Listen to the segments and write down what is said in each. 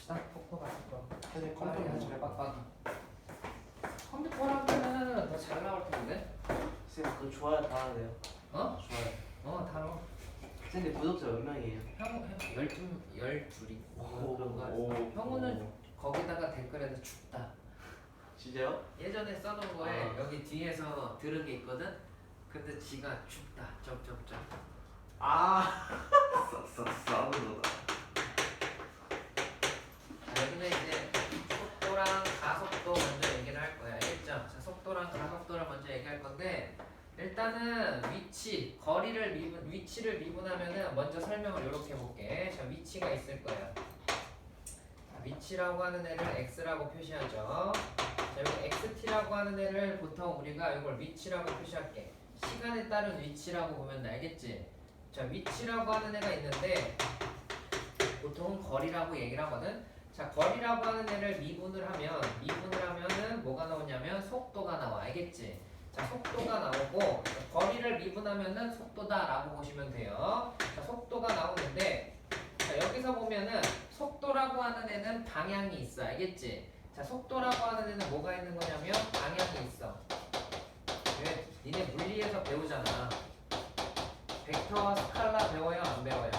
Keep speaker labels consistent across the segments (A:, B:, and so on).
A: 봅시다. 속도 같은 거.
B: 근데
A: 컴퓨터
B: 컴퓨터
A: 하지 빡빡이. 컴퓨터라면은 더 잘 나올 텐데.
B: 쌤 그거 좋아요 다 하네요.
A: 어?
B: 좋아요.
A: 다뤄.
B: 쌤 구독자 몇 명이에요?
A: 형 12이. 그런가?
B: 오.
A: 형우는 거기다가 댓글에서 죽다.
B: 진짜요?
A: 예전에 써놓은 거에
B: 아.
A: 여기 뒤에서 들은 게 있거든. 근데 지가 죽다. 점점점.
B: 아. 싸우는 거다.
A: 자, 여기는 이제 속도랑 가속도 먼저 얘기를 할 거야. 알겠죠? 자, 속도랑 가속도를 먼저 얘기할 건데 일단은 위치를 미분하면은 먼저 설명을 이렇게 해볼게. 자, 위치가 있을 거야. 자, 위치라고 하는 애를 x라고 표시하죠. 자, 여기 xt라고 하는 애를 보통 우리가 이걸 위치라고 표시할게. 시간에 따른 위치라고 보면 알겠지? 자, 위치라고 하는 애가 있는데 보통은 거리라고 얘기를 하거든. 자, 거리라고 하는 애를 미분을 하면은 뭐가 나오냐면 속도가 나와. 알겠지? 자, 속도가 나오고 거리를 미분하면은 속도다라고 보시면 돼요. 자, 속도가 나오는데 자, 여기서 보면은 속도라고 하는 애는 방향이 있어. 알겠지? 자, 속도라고 하는 애는 뭐가 있는 거냐면 방향이 있어. 왜? 니네 물리에서 배우잖아. 벡터와 스칼라 배워요? 안 배워요?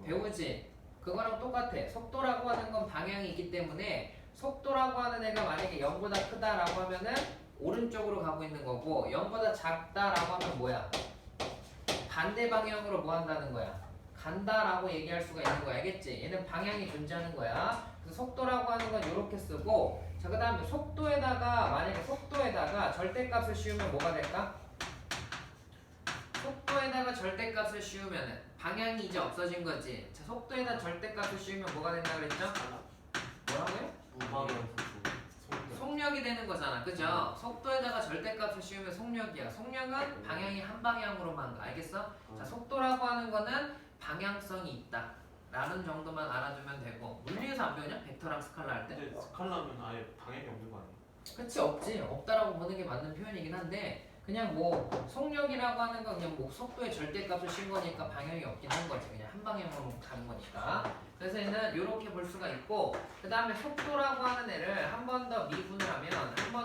A: 배우지? 그거랑 똑같아. 속도라고 하는 건 방향이 있기 때문에 속도라고 하는 애가 만약에 0보다 크다라고 하면은 오른쪽으로 가고 있는 거고 0보다 작다라고 하면 뭐야? 반대 방향으로 뭐 한다는 거야? 간다라고 얘기할 수가 있는 거야. 알겠지? 얘는 방향이 존재하는 거야. 그래서 속도라고 하는 건 이렇게 쓰고 자, 그 다음에 만약에 속도에다가 절대값을 씌우면 뭐가 될까? 속도에다가 절대값을 씌우면은 방향이 이제 없어진 거지. 자, 속도에다 절대값을 씌우면 뭐가 된다 그랬죠? 뭐라고요?
B: 무방향
A: 속력이 되는 거잖아. 그죠? 속도에다가 절대값을 씌우면 속력이야. 속력은 방향이 한 방향으로만 가. 알겠어? 자, 속도라고 하는 거는 방향성이 있다. 라는 정도만 알아두면 되고 물리에서 안 배우냐? 벡터랑 스칼라 할 때?
C: 근데 스칼라면 아예 방향이 없는 거 아니에요?
A: 그치 없지. 없다라고 보는 게 맞는 표현이긴 한데 그냥 뭐 속력이라고 하는 건 그냥 뭐 속도의 절대값을 씌운 거니까 방향이 없긴 한 거지. 그냥 한 방향으로 가는 거니까. 그래서 얘는 이렇게 볼 수가 있고 그 다음에 속도라고 하는 애를 한 번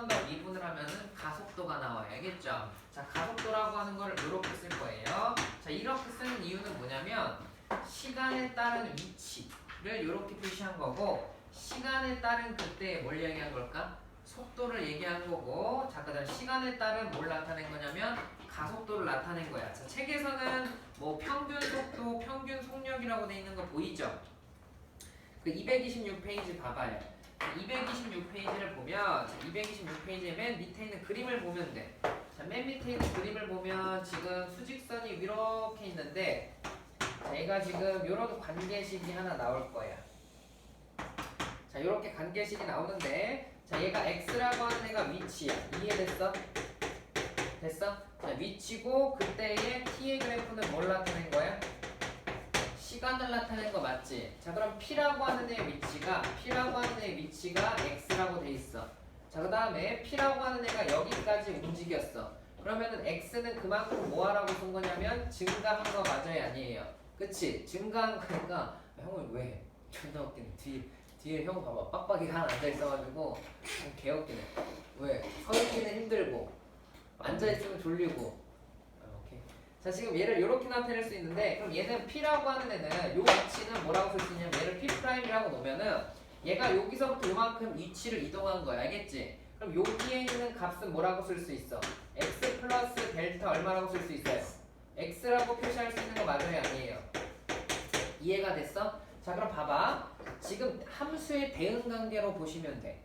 A: 더 미분을 하면은 가속도가 나와요. 알겠죠? 자, 가속도라고 하는 거를 이렇게 쓸 거예요. 자, 이렇게 쓰는 이유는 뭐냐면 시간에 따른 위치를 이렇게 표시한 거고 시간에 따른 그때 뭘 얘기한 걸까? 속도를 얘기한 거고 자, 그 다음 시간에 따른 뭘 나타낸 거냐면 가속도를 나타낸 거야. 자, 책에서는 뭐 평균 속도, 평균 속력이라고 돼 있는 거 보이죠? 그 226페이지 봐봐요. 226페이지를 보면 226페이지에 맨 밑에 있는 그림을 보면 돼. 자, 맨 밑에 있는 그림을 보면 지금 수직선이 이렇게 있는데 자, 얘가 지금 이런 관계식이 하나 나올 거야. 자, 이렇게 관계식이 나오는데 자, 얘가 x라고 하는 애가 위치야. 이해됐어? 됐어? 자, 위치고 그때의 t의 그래프는 뭘 나타낸 거야? 시간을 나타낸 거 맞지? 자, 그럼 p라고 하는 애의 위치가 x라고 돼 있어. 자, 그 다음에 p라고 하는 애가 여기까지 움직였어. 그러면은 x는 그만큼 뭐하라고 쓴 거냐면 증가한 거 맞아요? 아니에요? 그치? 증가한 거니까 형은 왜? 존나 웃기네. 뒤에 형 봐봐. 빡빡이가 하나 앉아있어가지고 개웃기네. 왜? 서 있기는 힘들고 앉아있으면 졸리고 오케이. 자, 지금 얘를 이렇게 나타낼 수 있는데 그럼 얘는 P라고 하는 애는 요 위치는 뭐라고 쓸 수 있냐면 얘를 P'이라고 놓으면은 얘가 여기서부터 요만큼 위치를 이동한 거야. 알겠지? 그럼 여기에 있는 값은 뭐라고 쓸 수 있어? x 플러스 델타 얼마라고 쓸 수 있어요? x라고 표시할 수 있는 거 맞아요? 아니에요? 이해가 됐어? 자, 그럼 봐봐. 지금 함수의 대응 관계로 보시면 돼.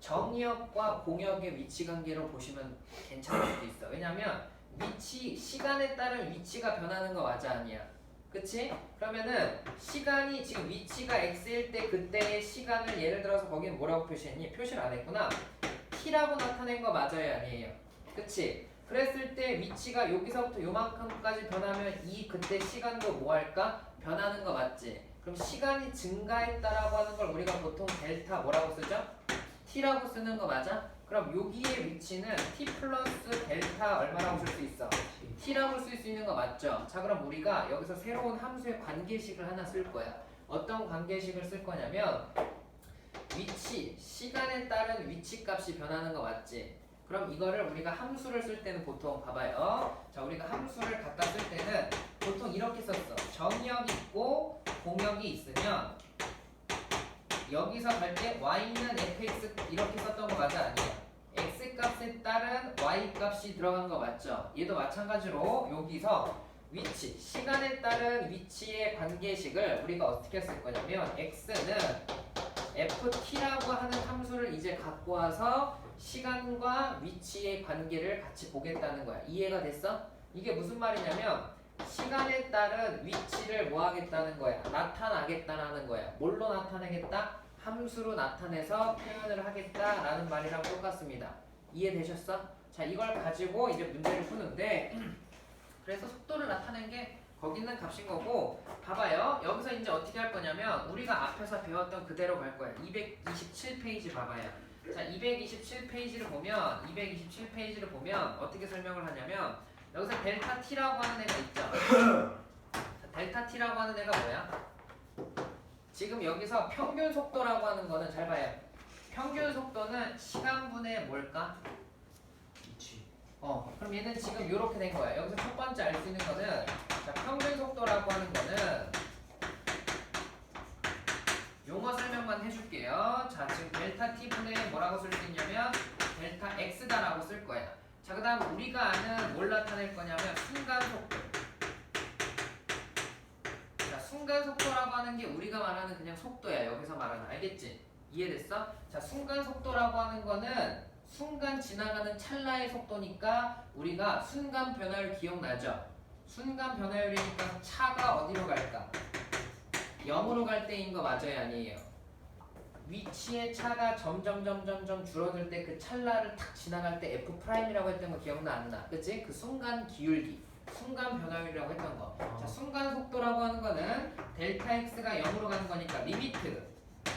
A: 정의역과 공역의 위치 관계로 보시면 괜찮을 수도 있어. 왜냐면 시간에 따른 위치가 변하는 거 맞아? 아니야? 그치? 그러면은 시간이 지금 위치가 x일 때 그때의 시간을 예를 들어서 거기는 뭐라고 표시했니? 표시를 안 했구나. t라고 나타낸 거 맞아요? 아니에요? 그치? 그랬을 때 위치가 여기서부터 요만큼까지 변하면 이 그때 시간도 뭐 할까? 변하는 거 맞지? 그럼 시간이 증가했다라고 하는 걸 우리가 보통 델타 뭐라고 쓰죠? t라고 쓰는 거 맞아? 그럼 여기의 위치는 t 플러스 델타 얼마라고 쓸 수 있어? t라고 쓸 수 있는 거 맞죠? 자, 그럼 우리가 여기서 새로운 함수의 관계식을 하나 쓸 거야. 어떤 관계식을 쓸 거냐면 위치, 시간에 따른 위치 값이 변하는 거 맞지? 그럼 이거를 우리가 함수를 쓸 때는 보통 봐봐요. 자, 우리가 함수를 갖다 쓸 때는 보통 이렇게 썼어. 정의역 있고 공역이 있으면 여기서 갈 때 y는 fx 이렇게 썼던 거 맞아? 아니에요? x 값에 따른 y 값이 들어간 거 맞죠? 얘도 마찬가지로 여기서 위치, 시간에 따른 위치의 관계식을 우리가 어떻게 쓸 거냐면 x는 ft라고 하는 함수를 이제 갖고 와서 시간과 위치의 관계를 같이 보겠다는 거야. 이해가 됐어? 이게 무슨 말이냐면 시간에 따른 위치를 뭐 하겠다는 거야? 나타나겠다라는 거야. 뭘로 나타내겠다? 함수로 나타내서 표현을 하겠다라는 말이랑 똑같습니다. 이해되셨어? 자, 이걸 가지고 이제 문제를 푸는데 그래서 속도를 나타낸 게 거기 있는 값인 거고 봐봐요. 여기서 이제 어떻게 할 거냐면 우리가 앞에서 배웠던 그대로 갈 거야. 227페이지 봐봐요. 자, 227페이지를 보면 어떻게 설명을 하냐면 여기서 델타 t라고 하는 애가 있죠. 자, 델타 t라고 하는 애가 뭐야? 지금 여기서 평균 속도라고 하는 거는 잘 봐요. 평균 속도는 시간분의 뭘까?
B: 위치.
A: 그럼 얘는 지금 이렇게 된 거야. 여기서 첫 번째 알 수 있는 거는 자, 평균 속도라고 하는 거는 용어 설명만 해줄게요. 자, 지금 델타 t분의 뭐라고 쓸 수 있냐면 델타 x다라고 쓸 거야. 자, 그 다음 우리가 아는 뭘 나타낼 거냐면 순간 속도. 자, 순간 속도라고 하는 게 우리가 말하는 그냥 속도야. 여기서 말하는, 알겠지? 이해됐어? 자, 순간 속도라고 하는 거는 순간 지나가는 찰나의 속도니까 우리가 순간 변화율 기억나죠? 순간 변화율이니까 차가 어디로 갈까? 0으로 갈 때인 거 맞아요? 아니에요? 위치의 차가 점점 줄어들 때 그 찰나를 탁 지나갈 때 F'이라고 했던 거 기억나 안 나? 그치? 그 순간 기울기, 순간 변화율이라고 했던 거. 자, 순간 속도라고 하는 거는 델타 X가 0으로 가는 거니까 리미트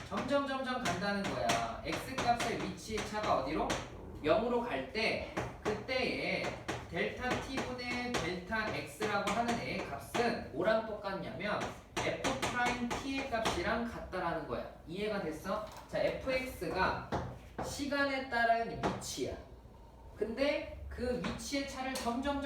A: 점점 간다는 거야. X 값의 위치의 차가 어디로? 0으로 갈 때 그때의 델타 t분의 델타 x라고 하는 애의 값은 뭐랑 똑같냐면 f 프라임 t의 값이랑 같다라는 거야. 이해가 됐어? 자, fx가 시간에 따른 위치야. 근데 그 위치의 차를 점점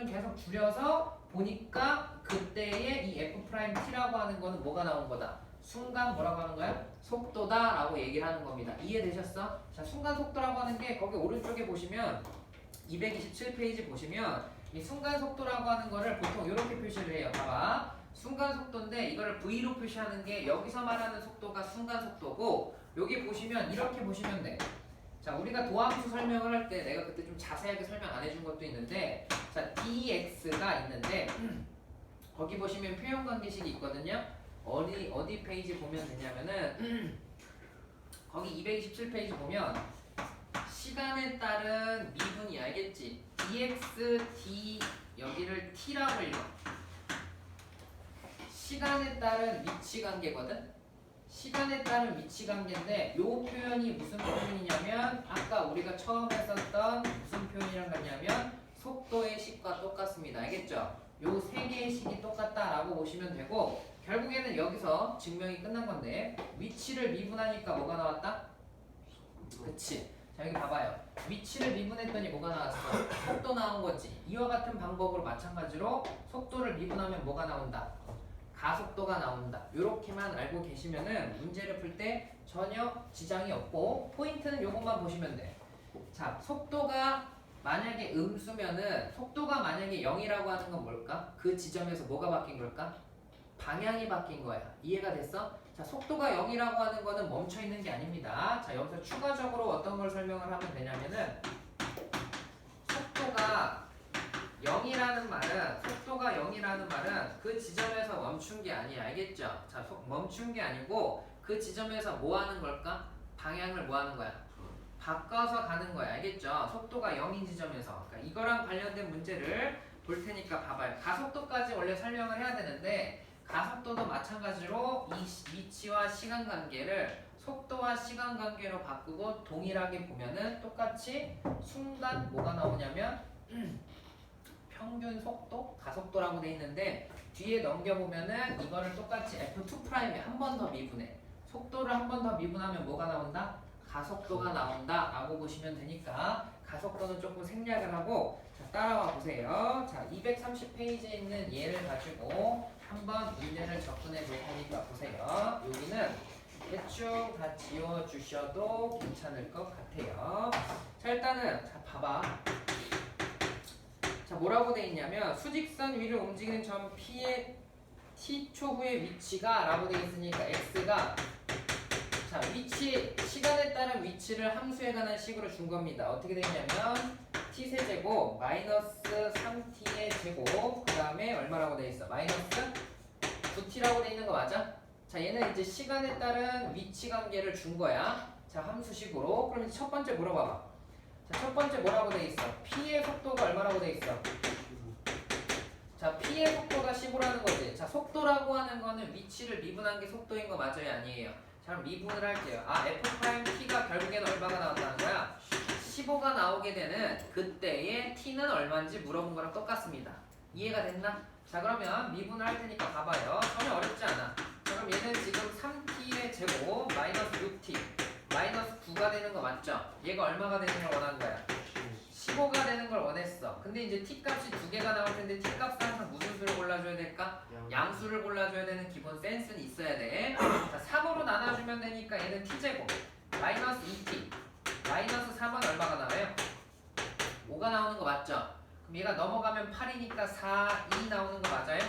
A: 계속 줄여서 보니까 그때의 이 f 프라임 t라고 하는 거는 뭐가 나온 거다? 순간 뭐라고 하는 거야? 속도다라고 얘기를 하는 겁니다. 이해되셨어? 자, 순간 속도라고 하는 게 거기 오른쪽에 보시면 227페이지 보시면 이 순간 속도라고 하는 거를 보통 이렇게 표시를 해요. 봐봐. 순간 속도인데 이거를 V로 표시하는 게 여기서 말하는 속도가 순간 속도고 여기 보시면 이렇게 보시면 돼. 자, 우리가 도함수 설명을 할 때 내가 그때 좀 자세하게 설명 안 해준 것도 있는데 자, dx가 있는데 거기 보시면 표현 관계식이 있거든요. 어디 페이지 보면 되냐면은 거기 227페이지 보면 시간에 따른 미분이 알겠지? dx, d 여기를 t라고 읽어. 시간에 따른 위치 관계거든? 시간에 따른 위치 관계인데 요 표현이 무슨 표현이냐면 아까 우리가 처음 했었던 무슨 표현이랑 같냐면 속도의 식과 똑같습니다. 알겠죠? 요 세 개의 식이 똑같다라고 보시면 되고 결국에는 여기서 증명이 끝난 건데 위치를 미분하니까 뭐가 나왔다? 그치? 자, 여기 봐봐요. 위치를 미분했더니 뭐가 나왔어? 속도 나온 거지. 이와 같은 방법으로 마찬가지로 속도를 미분하면 뭐가 나온다? 가속도가 나온다. 이렇게만 알고 계시면은 문제를 풀 때 전혀 지장이 없고 포인트는 요것만 보시면 돼. 자, 속도가 만약에 음수면은 속도가 만약에 0이라고 하는 건 뭘까? 그 지점에서 뭐가 바뀐 걸까? 방향이 바뀐 거야. 이해가 됐어? 자, 속도가 0이라고 하는 거는 멈춰 있는 게 아닙니다. 자, 여기서 추가적으로 어떤 걸 설명을 하면 되냐면은 속도가 0이라는 말은 그 지점에서 멈춘 게 아니야. 알겠죠? 자, 멈춘 게 아니고 그 지점에서 뭐 하는 걸까? 방향을 뭐 하는 거야? 바꿔서 가는 거야. 알겠죠? 속도가 0인 지점에서. 그러니까 이거랑 관련된 문제를 볼 테니까 봐봐요. 가속도까지 원래 설명을 해야 되는데 가속도도 마찬가지로 이 위치와 시간 관계를 속도와 시간 관계로 바꾸고 동일하게 보면은 똑같이 순간 뭐가 나오냐면 평균 속도, 가속도라고 돼 있는데 뒤에 넘겨보면은 이거를 똑같이 F2'에 한 번 더 미분해. 속도를 한 번 더 미분하면 뭐가 나온다? 가속도가 나온다 라고 보시면 되니까 가속도는 조금 생략을 하고 자, 따라와 보세요. 자, 230페이지에 있는 얘를 가지고 한번 문제를 접근해 볼 테니까 보세요. 여기는 대충 다 지워주셔도 괜찮을 것 같아요. 자, 일단은 자, 봐봐. 자, 뭐라고 돼 있냐면 수직선 위를 움직이는 점 P의 T초 후의 위치가 라고 돼 있으니까 X가 자, 위치, 시간에 따른 위치를 함수에 관한 식으로 준 겁니다. 어떻게 되냐면 t세제곱 마이너스 3t의 제곱 그 다음에 얼마라고 돼 있어? 마이너스 9t라고 돼 있는 거 맞아? 자, 얘는 이제 시간에 따른 위치 관계를 준 거야. 자, 함수식으로. 그럼 이제 첫 번째 물어봐봐. 자, 첫 번째 뭐라고 돼 있어? p의 속도가 얼마라고 돼 있어? 자, p의 속도가 15라는 거지. 자, 속도라고 하는 거는 위치를 미분한 게 속도인 거 맞아요? 아니에요? 자, 그럼 미분을 할게요. 아, F'T가 결국에는 얼마가 나온다는 거야? 15가 나오게 되는 그때의 T는 얼마인지 물어본 거랑 똑같습니다. 이해가 됐나? 자, 그러면 미분을 할 테니까 봐봐요. 전혀 어렵지 않아. 자, 그럼 얘는 지금 3T의 제곱 마이너스 6T 마이너스 9가 되는 거 맞죠? 얘가 얼마가 되는 걸 원하는 거야? 15가 되는 걸 원했어. 근데 이제 t 값이 두 개가 나올 텐데 t 값은 항상 무슨 수를 골라줘야 될까? 양수를 골라줘야 되는 기본 센스는 있어야 돼. 자, 3으로 나눠주면 되니까 얘는 t제곱 마이너스 2t 마이너스 3은 얼마가 나와요? 5가 나오는 거 맞죠? 그럼 얘가 넘어가면 8이니까 4, 2 나오는 거 맞아요?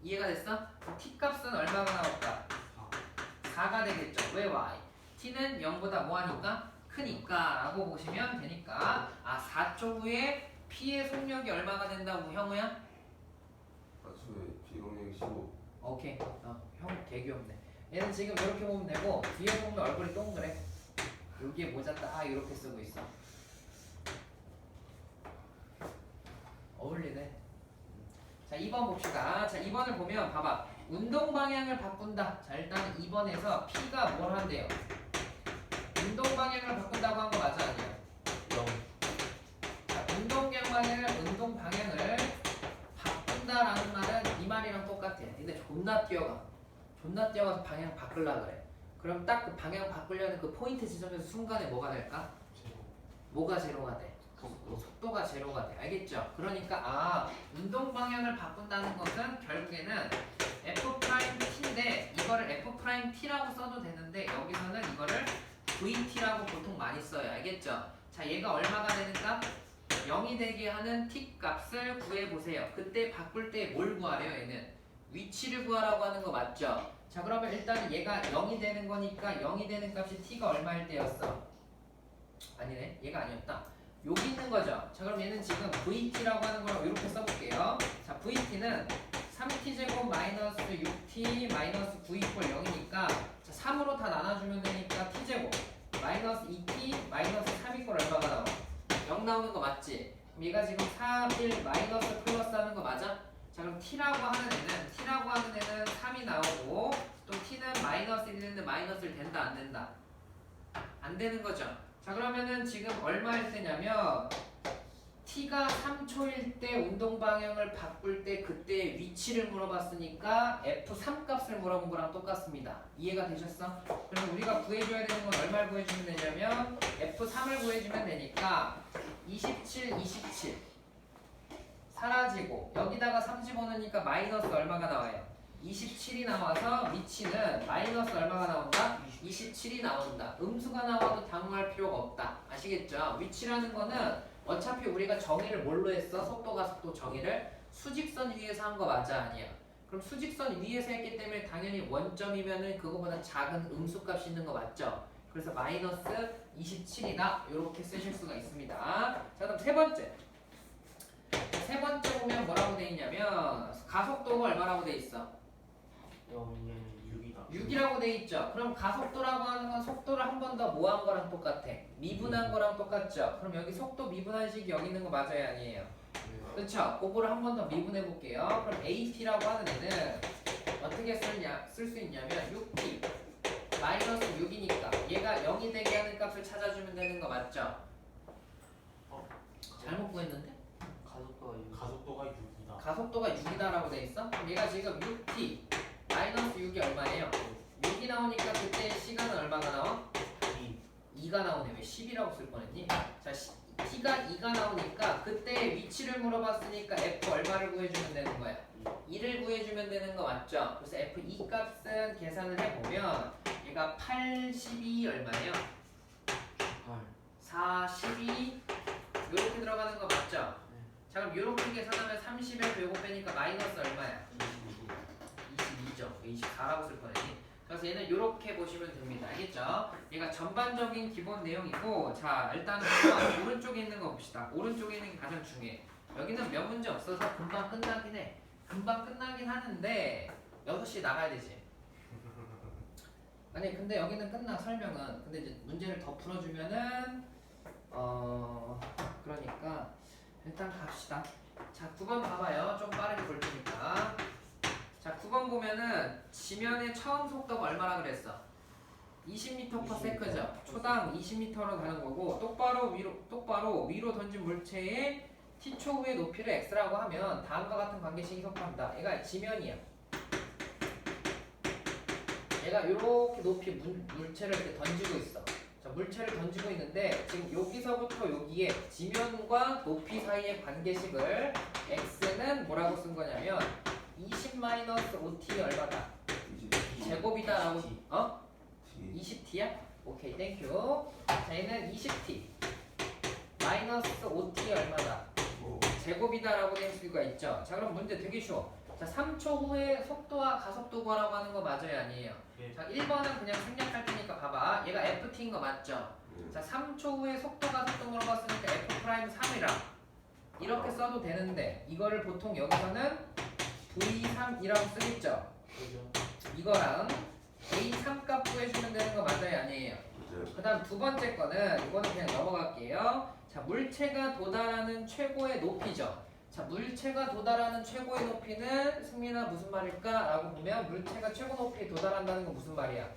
A: 이해가 됐어? 그럼 t 값은 얼마가 나올까? 4가 되겠죠. 왜 y? t는 0보다 뭐하니까? 크니까 라고 보시면 되니까 아 4초 후에 P의 속력이 얼마가 된다고 형우야?
D: 가수의 비동력이 15.
A: 오케이 형 개귀엽네. 얘는 지금 이렇게 보면 되고 뒤에 보면 얼굴이 동그래. 여기에 모자 딱 이렇게 쓰고 있어. 어울리네. 자 2번 봅시다. 자 2번을 보면 봐봐. 운동 방향을 바꾼다. 자 일단 2번에서 P가 뭘 한대요? 운동 방향을 바꾼다고 한 거 맞아 아니야? 자, 운동 방향을 바꾼다라는 말은 이 말이랑 똑같아. 근데 존나 뛰어가서 방향 바꾸려 그래. 그럼 딱 그 방향 바꾸려는 그 포인트 지점에서 순간에 뭐가 될까? 뭐가 제로가 돼? 속도가 제로가 돼. 알겠죠? 그러니까 아 운동 방향을 바꾼다는 것은 결국에는 F'T인데 이거를 F'T라고 써도 되는데 여기서는 이거를 VT라고 보통 많이 써요. 알겠죠? 자, 얘가 얼마가 되는가? 0이 되게 하는 t 값을 구해보세요. 그때 바꿀 때 뭘 구하래요? 얘는 위치를 구하라고 하는 거 맞죠? 자, 그러면 일단 얘가 0이 되는 거니까 0이 되는 값이 t가 얼마일 때였어? 아니네, 얘가 아니었다. 여기 있는 거죠? 자, 그럼 얘는 지금 VT라고 하는 걸 이렇게 써볼게요. 자, VT는 3t제곱 마이너스 6t 마이너스 9 이퀄 0이니까 자, 3으로 다 나눠주면 되니까 t제곱 마이너스 2t 마이너스 3 이퀄 얼마가 나와? 0 나오는 거 맞지? 그럼 얘가 지금 3, 1 마이너스 플러스 하는 거 맞아? 자, 그럼 t라고 하는 애는 3이 나오고 또 t는 마이너스 1인데 마이너스를 된다 안 된다? 안 되는 거죠? 자, 그러면은 지금 얼마일 때냐면 t가 3초일 때 운동 방향을 바꿀 때 그때 위치를 물어봤으니까 F3 값을 물어본 거랑 똑같습니다. 이해가 되셨어? 그럼 우리가 구해줘야 되는 건 얼마를 구해주면 되냐면 F3을 구해주면 되니까 27, 27 사라지고 여기다가 3 집어넣으니까 마이너스 얼마가 나와요? 27이 나와서 위치는 마이너스 얼마가 나온다? 27이 나온다. 음수가 나와도 당황할 필요가 없다. 아시겠죠? 위치라는 거는 어차피 우리가 정의를 뭘로 했어? 속도가 속도 정의를 수직선 위에서 한 거 맞아 아니야? 그럼 수직선 위에서 했기 때문에 당연히 원점이면은 그거보다 작은 음수값이 있는 거 맞죠? 그래서 마이너스 27이다 이렇게 쓰실 수가 있습니다. 자, 그럼 세 번째 보면 뭐라고 돼 있냐면 가속도가 얼마라고 돼 있어?
C: 6이다.
A: 6이라고 돼 있죠. 그럼 가속도라고 하는 건 속도를 한 번 더 뭐 한 거랑 똑같아? 미분한 거랑 똑같죠. 그럼 여기 속도 미분한 식이 여기 있는 거 맞아요 아니에요? 그렇죠. 그거를 한 번 더 미분해 볼게요. 그럼 AT라고 하는 애는 어떻게 쓸 수 있냐면 6T 마이너스 6이니까 얘가 0이 되게 하는 값을 찾아주면 되는 거 맞죠? 잘못 구했는데?
B: 가속도가 6.
C: 가속도가 6이다.
A: 가속도가 6이다라고 돼 있어? 그럼 얘가 지금 6t 마이너스 6이 얼마예요? 6이 나오니까 그때 시간은 얼마가 나와? 2가 나오네. 왜 10이라고 쓸 뻔했니? 자, t가 2가 나오니까 그때 위치를 물어봤으니까 f 얼마를 구해주면 되는 거야? 2를 구해주면 되는 거 맞죠? 그래서 f2 값은 계산을 해보면 얘가 82 얼마예요? 42 이렇게 들어가는 거 맞죠? 자 그럼 이렇게 계산하면 30에서 요거 빼니까 마이너스 얼마야? 22죠. 24라고 쓸 뻔했니? 그래서 얘는 이렇게 보시면 됩니다. 알겠죠? 얘가 전반적인 기본 내용이고 자 일단은 오른쪽에 있는 거 봅시다. 오른쪽에 있는 게 가장 중요해. 여기는 몇 문제 없어서 금방 끝나긴 해. 금방 끝나긴 하는데 6시에 나가야 되지. 아니 근데 여기는 끝나 설명은. 근데 이제 문제를 더 풀어주면은 그러니까 일단 갑시다. 자 9번 봐봐요. 좀 빠르게 볼 테니까. 자 9번 보면은 지면의 처음 속도가 얼마나 그랬어? 20m/s죠. 초당 20m로 가는 거고 똑바로 위로 던진 물체의 t초 후의 높이를 x라고 하면 다음과 같은 관계식이 속한다. 얘가 지면이야. 얘가 이렇게 높이 물체를 이렇게 던지고 있어. 자, 물체를 던지고 있는데 지금 여기서부터 여기에 지면과 높이 사이의 관계식을 x는 뭐라고 쓴 거냐면 20-5t 얼마다? 제곱이다라고. 20t야? 오케이, 땡큐. 자, 얘는 20t 마이너스 5t 얼마다? 제곱이다라고 될 수가 있죠. 자, 그럼 문제 되게 쉬워. 자, 3초 후에 속도와 가속도 구하라고 하는 거 맞아요, 아니에요? 자, 1번은 그냥 생략할 테니까 봐봐. 얘가 ft인 거 맞죠? 자, 3초 후에 속도가 속도 물어봤으니까 f'3이라 이렇게 써도 되는데 이거를 보통 여기서는 v3이라고 쓰겠죠? 이거랑 a3 값 구해주면 되는 거 맞아요, 아니에요? 그 다음 두 번째 거는 이거는 그냥 넘어갈게요. 자, 물체가 도달하는 최고의 높이죠. 자, 물체가 도달하는 최고의 높이는 승민아 무슨 말일까? 라고 보면 물체가 최고 높이에 도달한다는 건 무슨 말이야?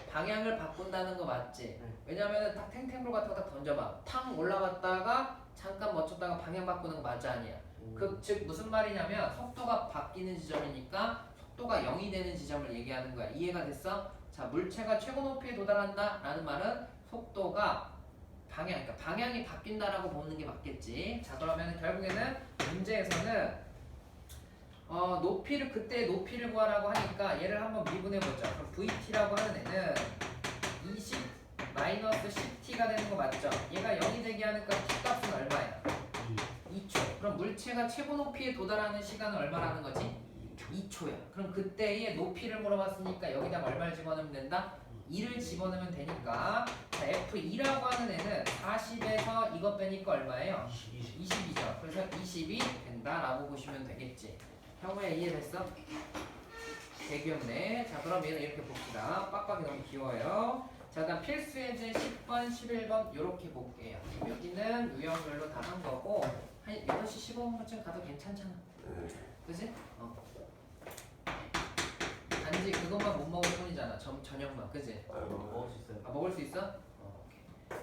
A: 방향을 바꾼다는 거 맞지? 왜냐면은 딱 탱탱볼 같은 거 딱 던져봐. 탕 올라갔다가 잠깐 멈췄다가 방향 바꾸는 거 맞아, 아니야? 즉 무슨 말이냐면 속도가 바뀌는 지점이니까 속도가 0이 되는 지점을 얘기하는 거야. 이해가 됐어? 자, 물체가 최고 높이에 도달한다 라는 말은 속도가 그러니까 방향이 바뀐다라고 보는 게 맞겠지. 자, 그러면 결국에는 문제에서는 그때 높이를 구하라고 하니까 얘를 한번 미분해보자. 그럼 VT라고 하는 애는 20-10t가 되는 거 맞죠? 얘가 0이 되게 하니까 t값은 얼마야? 2초. 그럼 물체가 최고 높이에 도달하는 시간은 얼마라는 거지? 2초야. 그럼 그때의 높이를 물어봤으니까 여기다 얼마를 집어넣으면 된다? 2를 집어넣으면 되니까 자, F2라고 하는 애는 40에서 이거 빼니까 얼마예요? 20이죠. 그래서 20이 된다라고 보시면 되겠지. 형우야 이해됐어? 되귀엽네. 자, 그럼 얘는 이렇게 봅시다. 빡빡이 너무 귀여워요. 자, 다음 필수 예제 10번, 11번 이렇게 볼게요. 여기는 유형별로 다 한 거고 한 8시 15분쯤 가도 괜찮잖아. 그지? 단지 그것만 못 먹을 뿐이잖아. 저녁만, 그지?
B: 먹을 수 있어요.
A: 아, 먹을 수 있어? 오케이.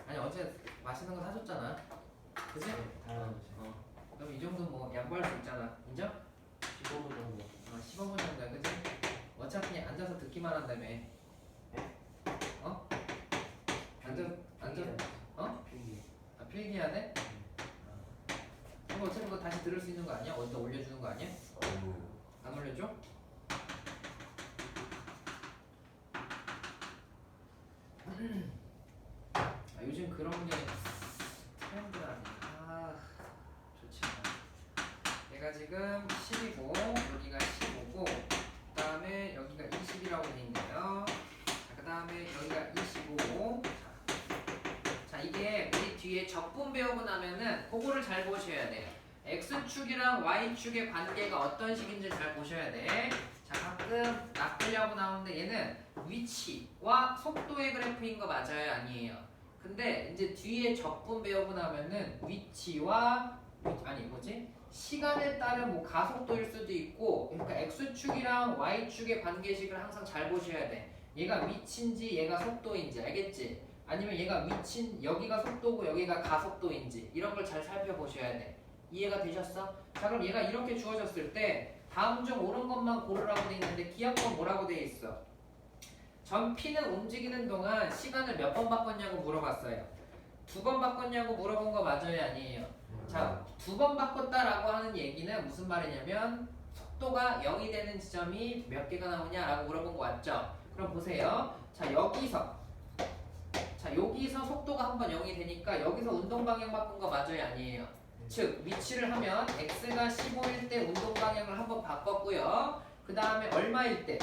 A: 아니 어제 맛있는 거 사줬잖아. 그지? 그럼 이 정도 뭐 양보할 수 있잖아. 인정?
B: 15분 정도.
A: 15분 정도야, 그지? 어차피 그냥 앉아서 듣기만 한다며.
B: 필기.
A: 아, 필기해야 돼? 그럼 어차피 그거 다시 들을 수 있는 거 아니야? 어디다 올려주는 거 아니야? 안 올려줘? 요즘 그런 게 트렌드라니. 좋지 않아. 얘가 지금 10이고 여기가 15고 그 다음에 여기가 20이라고 돼 있네요. 그 다음에 여기가 25고 자, 이게 우리 뒤에 적분 배우고 나면은 그거를 잘 보셔야 돼요. X축이랑 Y축의 관계가 어떤 식인지 잘 보셔야 돼. 자, 가끔 낚으려고 나오는데 얘는 위치와 속도의 그래프인 거 맞아요, 아니에요? 근데 이제 뒤에 적분 배우고 나면은 시간에 따른 뭐 가속도일 수도 있고, 그러니까 X축이랑 Y축의 관계식을 항상 잘 보셔야 돼. 얘가 위치인지 얘가 속도인지, 알겠지? 아니면 얘가 여기가 속도고 여기가 가속도인지 이런 걸 잘 살펴보셔야 돼. 이해가 되셨어? 자 그럼 얘가 이렇게 주어졌을 때 다음 중 옳은 것만 고르라고 돼 있는데 기억건 뭐라고 돼 있어? 전 P는 움직이는 동안 시간을 몇 번 바꿨냐고 물어봤어요. 2번 바꿨냐고 물어본 거 맞아요 아니에요? 자 2번 바꿨다라고 하는 얘기는 무슨 말이냐면 속도가 0이 되는 지점이 몇 개가 나오냐라고 물어본 거 맞죠? 그럼 보세요. 자 여기서 속도가 한번 0이 되니까 여기서 운동 방향 바꾼 거 맞아요 아니에요? 즉 위치를 하면 x가 15일 때 운동 방향을 한번 바꿨고요. 그 다음에 얼마일 때?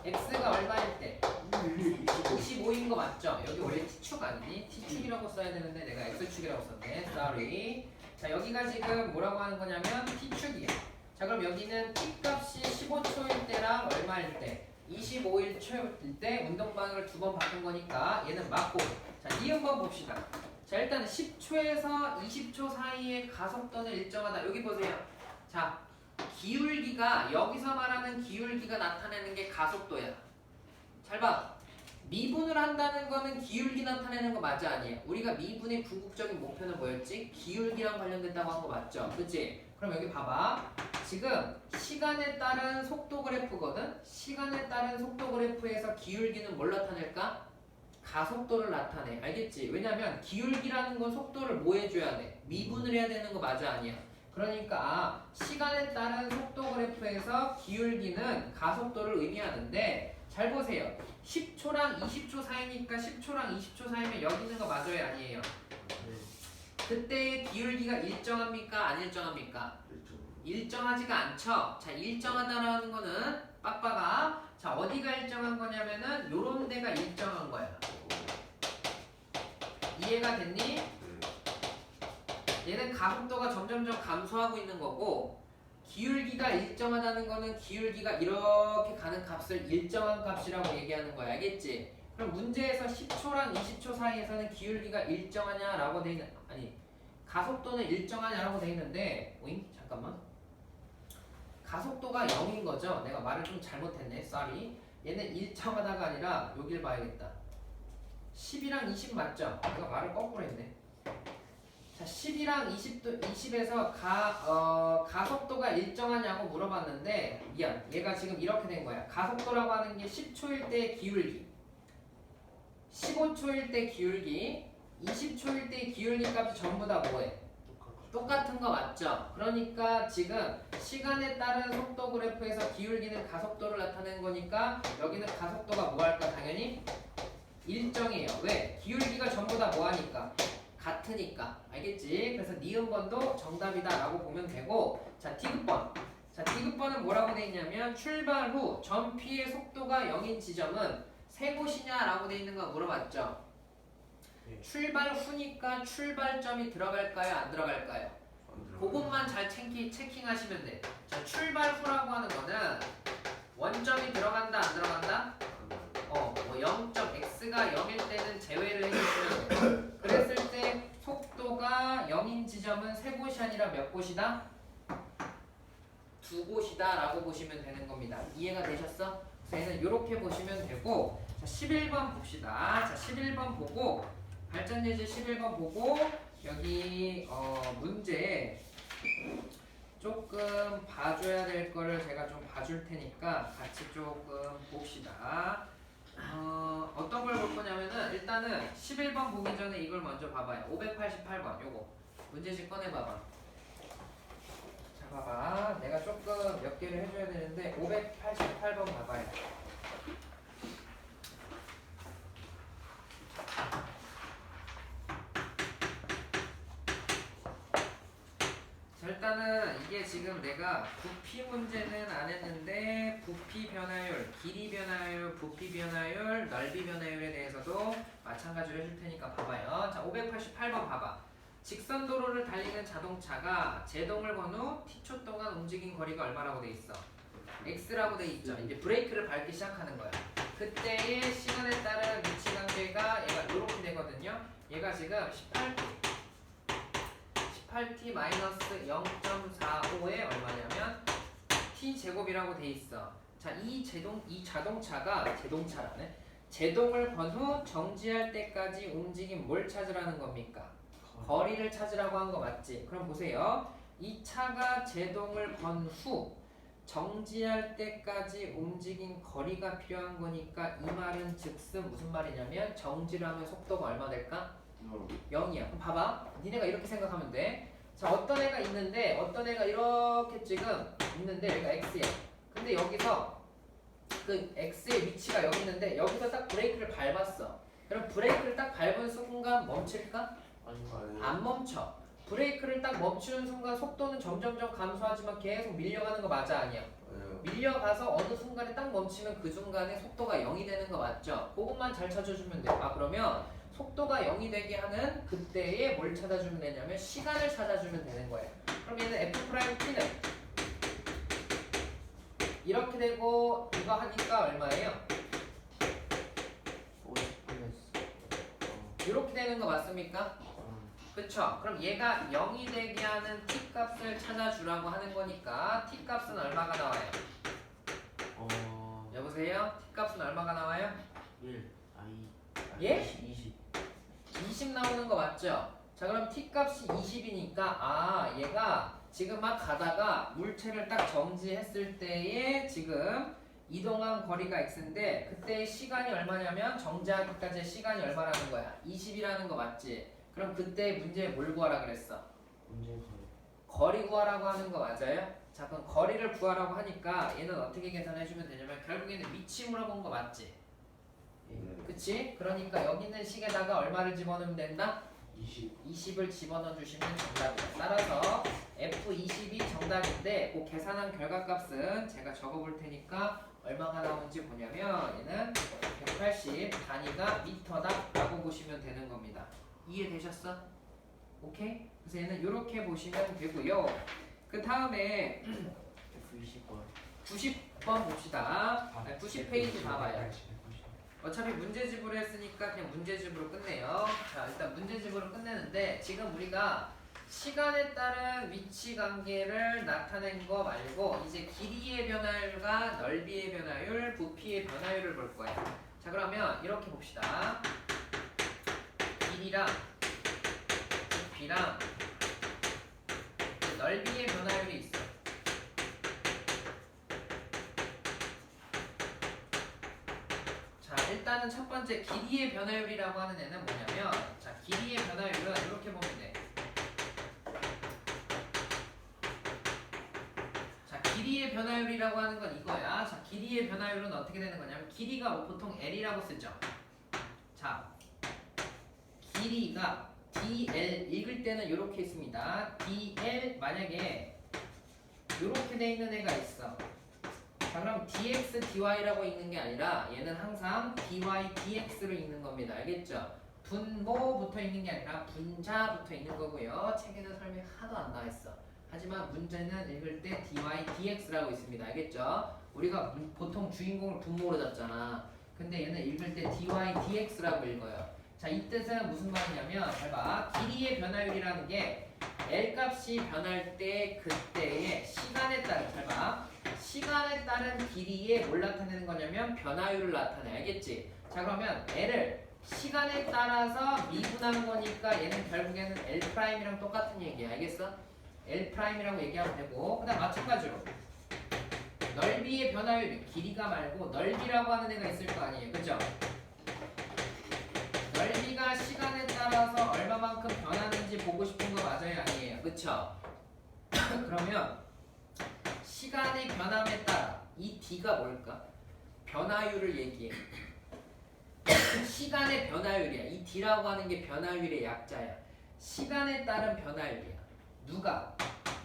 A: x가 얼마일 때? 25인 거 맞죠? 여기 원래 t축 아니니? t축이라고 써야 되는데 내가 x축이라고 썼네. sorry. 자 여기가 지금 뭐라고 하는 거냐면 t축이야. 자 그럼 여기는 t값이 15초일 때랑 얼마일 때? 25일 초일 때 운동 방향을 2번 바꾼 거니까 얘는 맞고. 자 니은번 봅시다. 자 일단 10초에서 20초 사이의 가속도는 일정하다. 여기 보세요. 자 기울기가 여기서 말하는 기울기가 나타내는 게 가속도야. 잘 봐. 미분을 한다는 거는 기울기 나타내는 거 맞아 아니에요? 우리가 미분의 궁극적인 목표는 뭐였지? 기울기랑 관련된다고 한 거 맞죠? 그치? 그럼 여기 봐봐. 지금 시간에 따른 속도 그래프거든? 시간에 따른 속도 그래프에서 기울기는 뭘 나타낼까? 가속도를 나타내. 알겠지? 왜냐면 기울기라는 건 속도를 뭐 해줘야 돼? 미분을 해야 되는 거 맞아 아니야? 그러니까 시간에 따른 속도 그래프에서 기울기는 가속도를 의미하는데 잘 보세요. 10초랑 20초 사이니까 10초랑 20초 사이면 여기 있는 거 맞아요 아니에요? 그때의 기울기가 일정합니까? 안 일정합니까? 일정하지가 않죠. 자 일정하다라는 거는 빡빡아. 자 어디가 일정한 거냐면은 요런 데가 일정한 거야. 이해가 됐니? 얘는 가속도가 점점점 감소하고 있는 거고 기울기가 일정하다는 거는 기울기가 이렇게 가는 값을 일정한 값이라고 얘기하는 거야. 알겠지? 그럼 문제에서 10초랑 20초 사이에서는 기울기가 일정하냐라고 돼 있는 아니 가속도는 일정하냐라고 돼 있는데 오잉? 잠깐만. 가속도가 0인 거죠. 내가 말을 좀 잘못했네. sorry. 얘는 일정하다가 아니라 여길 봐야겠다. 10이랑 20 맞죠? 내가 말을 거꾸로 했네. 자, 10이랑 20에서 가속도가 일정하냐고 물어봤는데 미안. 얘가 지금 이렇게 된 거야. 가속도라고 하는 게 10초일 때 기울기, 15초일 때 기울기, 20초일 때 기울기 값이 전부 다 뭐해? 똑같은 거 맞죠? 그러니까 지금 시간에 따른 속도 그래프에서 기울기는 가속도를 나타내는 거니까 여기는 가속도가 뭐 할까? 당연히 일정이에요. 왜? 기울기가 전부 다 뭐 하니까? 같으니까. 알겠지? 그래서 니은번도 정답이다 라고 보면 되고 자 디귿번. 자 디귿번은 뭐라고 돼 있냐면 출발 후 전 P의 속도가 0인 지점은 세 곳이냐 라고 돼 있는 거 물어봤죠?
C: 네.
A: 출발 후니까 출발점이 들어갈까요? 안 들어갈까요? 그것만 잘 체킹하시면 돼. 자 출발 후라고 하는 거는 원점이 들어간다 안 들어간다? 뭐 0.x가 0일 때는 제외를 해주시면 돼요. 그랬을 때 속도가 0인 지점은 세 곳이 아니라 몇 곳이다? 두 곳이다 라고 보시면 되는 겁니다. 이해가 되셨어? 그래서 얘는 이렇게 보시면 되고 자 11번 봅시다. 자 11번 보고 발전예제 11번 보고 여기 문제 조금 봐줘야 될 거를 제가 좀 봐줄 테니까 같이 조금 봅시다. 어떤 걸 볼 거냐면은 일단은 11번 보기 전에 이걸 먼저 봐봐요. 588번 요거 문제집 꺼내봐봐. 자 봐봐. 내가 조금 몇 개를 해줘야 되는데 588번 봐봐요. 자 일단은 이게 지금 내가 부피 문제는 안 했는데 부피 변화율, 길이 변화율, 부피 변화율, 넓이 변화율에 대해서도 마찬가지로 해줄 테니까 봐봐요. 자 588번 봐봐. 직선 도로를 달리는 자동차가 제동을 건 후 t초 동안 움직인 거리가 얼마라고 돼 있어? x라고 돼 있죠. 이제 브레이크를 밟기 시작하는 거야. 그때의 시간에 따른 위치 관계가 얘가 이렇게 되거든요. 얘가 지금 18t-0.45에 얼마냐면 t제곱이라고 돼 있어. 자, 이 자동차가 제동을 건 후 정지할 때까지 움직임 뭘 찾으라는 겁니까? 거리를 찾으라고 한 거 맞지? 그럼 보세요. 이 차가 제동을 건 후 정지할 때까지 움직인 거리가 필요한 거니까 이 말은 즉슨 무슨 말이냐면 정지를 하면 속도가 얼마 될까? 0이야. 그럼 봐봐. 니네가 이렇게 생각하면 돼. 자, 어떤 애가 있는데 어떤 애가 이렇게 지금 있는데 여기가 X야. 근데 여기서 그 X의 위치가 여기 있는데 여기서 딱 브레이크를 밟았어. 그럼 브레이크를 딱 밟은 순간 멈출까?
B: 아니
A: 안 멈춰. 브레이크를 딱 멈추는 순간 속도는 점점점 감소하지만 계속 밀려가는 거 맞아 아니야?
D: 아니요.
A: 밀려가서 어느 순간에 딱 멈추면 그 순간에 속도가 0이 되는 거 맞죠? 그것만 잘 찾아주면 돼. 아 그러면 속도가 0이 되게 하는 그때에 뭘 찾아주면 되냐면 시간을 찾아주면 되는 거예요. 그럼 얘는 F'T는 이렇게 되고 이거 하니까 얼마예요?
B: 50 플러스
A: 이렇게 되는 거 맞습니까? 그쵸? 그럼 얘가 0이 되게 하는 t값을 찾아주라고 하는 거니까 t값은 얼마가 나와요? 여보세요? t값은 얼마가 나와요?
B: 1
A: 예?
B: 20
A: 20 나오는 거 맞죠? 자 그럼 t값이 20이니까 아 얘가 지금 막 가다가 물체를 딱 정지했을 때에 지금 이동한 거리가 x인데 그때의 시간이 얼마냐면 정지하기까지의 시간이 얼마라는 거야? 20이라는 거 맞지? 그럼 그때 문제에 뭘 구하라 그랬어?
B: 문제
A: 거리 구하라고 하는 거 맞아요? 자 그럼 거리를 구하라고 하니까 얘는 어떻게 계산해주면 되냐면 결국에는 위치 물어본 거 맞지? 그치? 그러니까 여기 있는 식에다가 얼마를 집어넣으면 된다? 20을 집어넣어 주시면 정답이다. 따라서 F20이 정답인데 그 계산한 결과값은 제가 적어볼 테니까 얼마가 나오는지 보냐면 얘는 180 단위가 미터다 라고 보시면 되는 겁니다. 이해되셨어? 오케이? 그래서 얘는 이렇게 보시면 되고요. 그 다음에
B: F20번
A: 90번 봅시다. 90페이지 봐봐요. 어차피 문제집으로 했으니까 그냥 문제집으로 끝내요. 자 일단 문제집으로 끝내는데 지금 우리가 시간에 따른 위치 관계를 나타낸 거 말고 이제 길이의 변화율과 넓이의 변화율, 부피의 변화율을 볼 거예요. 자 그러면 이렇게 봅시다. 길이랑 부피랑 넓이의 변화율이 있어. 자 일단은 첫 번째 길이의 변화율이라고 하는 애는 뭐냐면 자 길이의 변화율은 이렇게 보면 돼. 자 길이의 변화율이라고 하는 건 이거야. 자 길이의 변화율은 어떻게 되는 거냐면 길이가 보통 L이라고 쓰죠. 자 길이가 DL 읽을 때는 이렇게 있습니다. DL 만약에 이렇게 돼 있는 애가 있어. 자 그럼 dx dy라고 읽는 게 아니라 얘는 항상 dy dx로 읽는 겁니다. 알겠죠? 분모 붙어 있는 게 아니라 분자 붙어 있는 거고요. 책에는 설명이 하도 안 나와 있어. 하지만 문제는 읽을 때 dy dx라고 있습니다. 알겠죠? 우리가 보통 주인공을 분모로 잡잖아. 근데 얘는 읽을 때 dy dx라고 읽어요. 자 이 뜻은 무슨 말이냐면 잘 봐. 길이의 변화율이라는 게 L 값이 변할 때 그때의 시간에 따른 잘 봐. 시간에 따른 길이에 뭘 나타내는 거냐면 변화율을 나타내. 알겠지? 자 그러면 L을 시간에 따라서 미분한 거니까 얘는 결국에는 L'이랑 똑같은 얘기야. 알겠어? L'이라고 얘기하면 되고 그 다음 마찬가지로 넓이의 변화율 길이가 말고 넓이라고 하는 애가 있을 거 아니에요. 그죠? 넓이가 시간에 따라서 얼마만큼 변하는지 보고 싶은 거 맞아요? 아니에요? 그쵸? 그러면 시간의 변함에 따라 이 D가 뭘까? 변화율을 얘기해. 시간의 변화율이야. 이 D라고 하는 게 변화율의 약자야. 시간에 따른 변화율이야. 누가?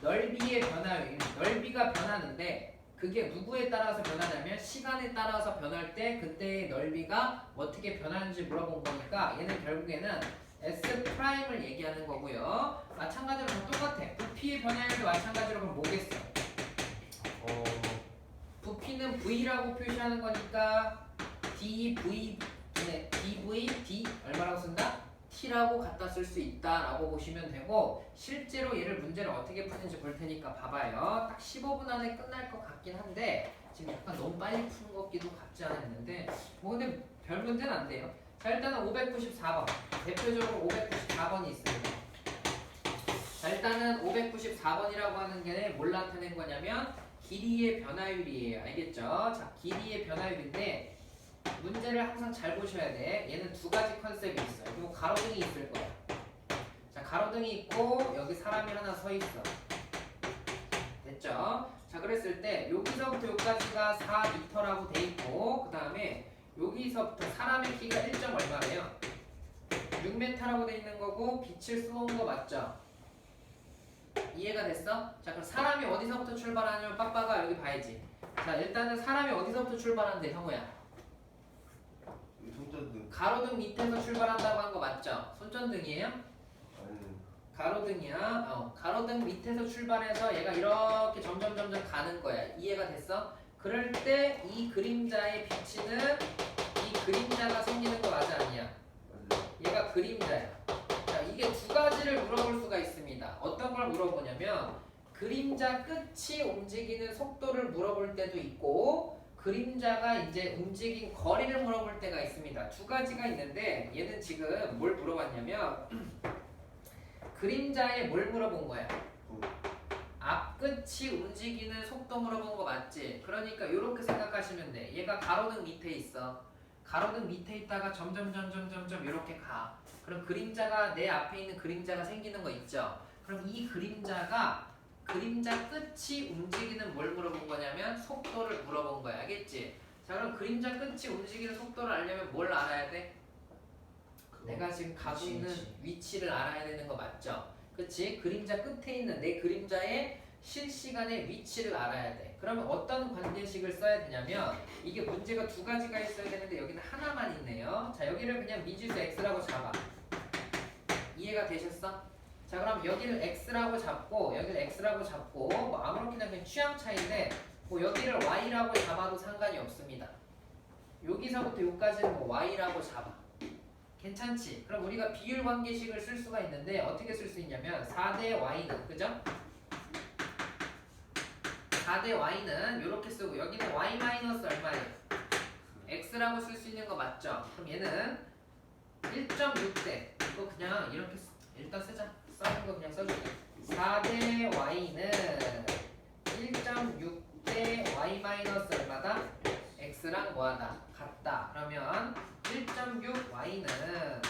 A: 넓이의 변화율. 넓이가 변하는데 그게 누구에 따라서 변하냐면 시간에 따라서 변할 때 그때의 넓이가 어떻게 변하는지 물어본 거니까 얘는 결국에는 S'을 얘기하는 거고요. 마찬가지로 똑같아. 부피의 변화율도 마찬가지로 그럼 뭐겠어? 부피는 V라고 표시하는 거니까 dV D 얼마라고 쓴다? T라고 갖다 쓸 수 있다라고 보시면 되고 실제로 얘를 문제를 어떻게 푸는지 볼 테니까 봐봐요. 딱 15분 안에 끝날 것 같긴 한데 지금 약간 너무 빨리 푸는 것 같기도 같지 않았는데 뭐 근데 별 문제는 안 돼요. 자 일단은 594번 대표적으로 594번이 있습니다. 자, 일단은 594번이라고 하는 게 뭘 나타낸 거냐면 길이의 변화율이에요. 알겠죠? 자, 길이의 변화율인데 문제를 항상 잘 보셔야 돼. 얘는 두 가지 컨셉이 있어요. 그리고 가로등이 있을 거야. 자, 가로등이 있고 여기 사람이 하나 서 있어. 됐죠? 자, 그랬을 때 여기서부터 여기까지가 4m라고 돼 있고 그 다음에 여기서부터 사람의 키가 1점 얼마래요? 6m라고 돼 있는 거고 빛을 쏘는 거 맞죠? 이해가 됐어? 자, 그럼 사람이 어디서부터 출발하냐면 빡빡아 여기 봐야지. 자, 일단은 사람이 어디서부터 출발하는데 형우야?
D: 손전등.
A: 가로등 밑에서 출발한다고 한 거 맞죠? 손전등이에요?
D: 아니.
A: 가로등이야. 가로등 밑에서 출발해서 얘가 이렇게 점점 가는 거야. 이해가 됐어? 그럴 때 이 그림자에 비치는 이 그림자가 생기는 거 맞아 아니야?
D: 맞아.
A: 얘가 그림자야. 자, 이게 두 가지를 물어볼 수가 있습니다. 어떤 걸 물어보냐면 그림자 끝이 움직이는 속도를 물어볼 때도 있고 그림자가 이제 움직인 거리를 물어볼 때가 있습니다. 두 가지가 있는데 얘는 지금 뭘 물어봤냐면 그림자에 뭘 물어본 거야? 앞끝이 움직이는 속도 물어본 거 맞지? 그러니까 이렇게 생각하시면 돼. 얘가 가로등 밑에 있어. 가로등 밑에 있다가 점점 이렇게 가. 그럼 그림자가 내 앞에 있는 그림자가 생기는 거 있죠? 그럼 이 그림자 끝이 움직이는 뭘 물어본 거냐면 속도를 물어본 거야. 알겠지? 자, 그럼 그림자 끝이 움직이는 속도를 알려면 뭘 알아야 돼? 내가 지금 가고 있는 위치를 알아야 되는 거 맞죠? 그치? 그림자 끝에 있는 내 그림자의 실시간의 위치를 알아야 돼. 그러면 어떤 관계식을 써야 되냐면 이게 문제가 두 가지가 있어야 되는데 여기는 하나만 있네요. 자, 여기를 그냥 미지수 x라고 잡아. 이해가 되셨어? 자, 그럼 여기를 x라고 잡고 여기를 x라고 잡고 뭐 아무렇게나 그냥 취향 차이인데 뭐 여기를 y라고 잡아도 상관이 없습니다. 여기서부터 여기까지는 뭐 y라고 잡아. 괜찮지? 그럼 우리가 비율 관계식을 쓸 수가 있는데 어떻게 쓸 수 있냐면 4대 y는 그죠? 4대 y는 이렇게 쓰고 여기는 y 마이너스 얼마예요? x라고 쓸 수 있는 거 맞죠? 그럼 얘는 1.6대 이거 그냥 이렇게 일단 쓰자. 써는 거 그냥 써줄게. 4대 y는 1.6대 y 마이너스 얼마다? x랑 뭐하다? 같다. 그러면 1.6y는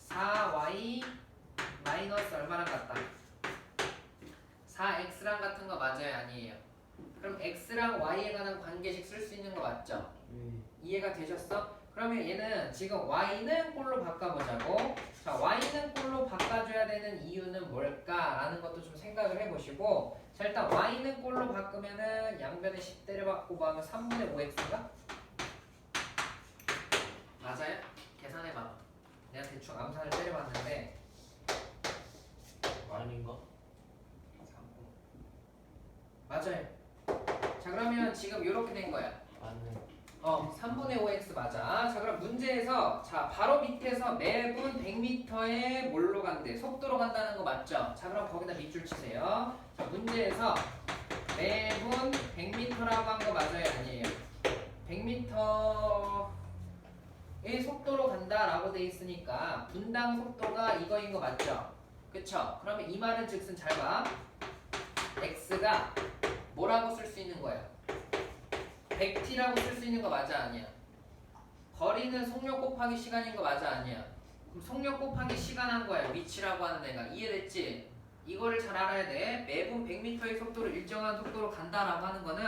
A: 4y 마이너스 얼마랑 같다? 4x랑 같은 거 맞아요? 아니에요? 그럼 x랑 y에 관한 관계식 쓸 수 있는 거 맞죠? 이해가 되셨어? 그러면 얘는 지금 y는 꼴로 바꿔보자고. 자, y는 꼴로 바꿔줘야 되는 이유는 뭘까라는 것도 좀 생각을 해보시고. 자, 일단 y는 꼴로 바꾸면은 양변에 10대를 받고 뭐 하면 3분의 5x인가? 맞아요? 계산해봐. 내가 대충 암산을 때려봤는데
B: 아닌가?
A: 맞아요. 자, 그러면 지금 이렇게 된 거야.
B: 맞네.
A: 3분의 5x 맞아. 자, 그럼 문제에서 자 바로 밑에서 매분 100m에 뭘로 간대? 속도로 간다는 거 맞죠? 자, 그럼 거기다 밑줄 치세요. 자, 문제에서 매분 100m라고 한 거 맞아요? 아니에요? 100m의 속도로 간다라고 돼 있으니까 분당 속도가 이거인 거 맞죠? 그쵸? 그러면 이 말은 즉슨 잘 봐. x가 뭐라고 쓸 수 있는 거야? 100t라고 쓸 수 있는 거 맞아? 아니야? 거리는 속력 곱하기 시간인 거 맞아? 아니야? 그럼 속력 곱하기 시간 한 거야. 위치라고 하는 애가. 이해됐지? 이거를 잘 알아야 돼. 매분 100m의 속도를 일정한 속도로 간다라고 하는 거는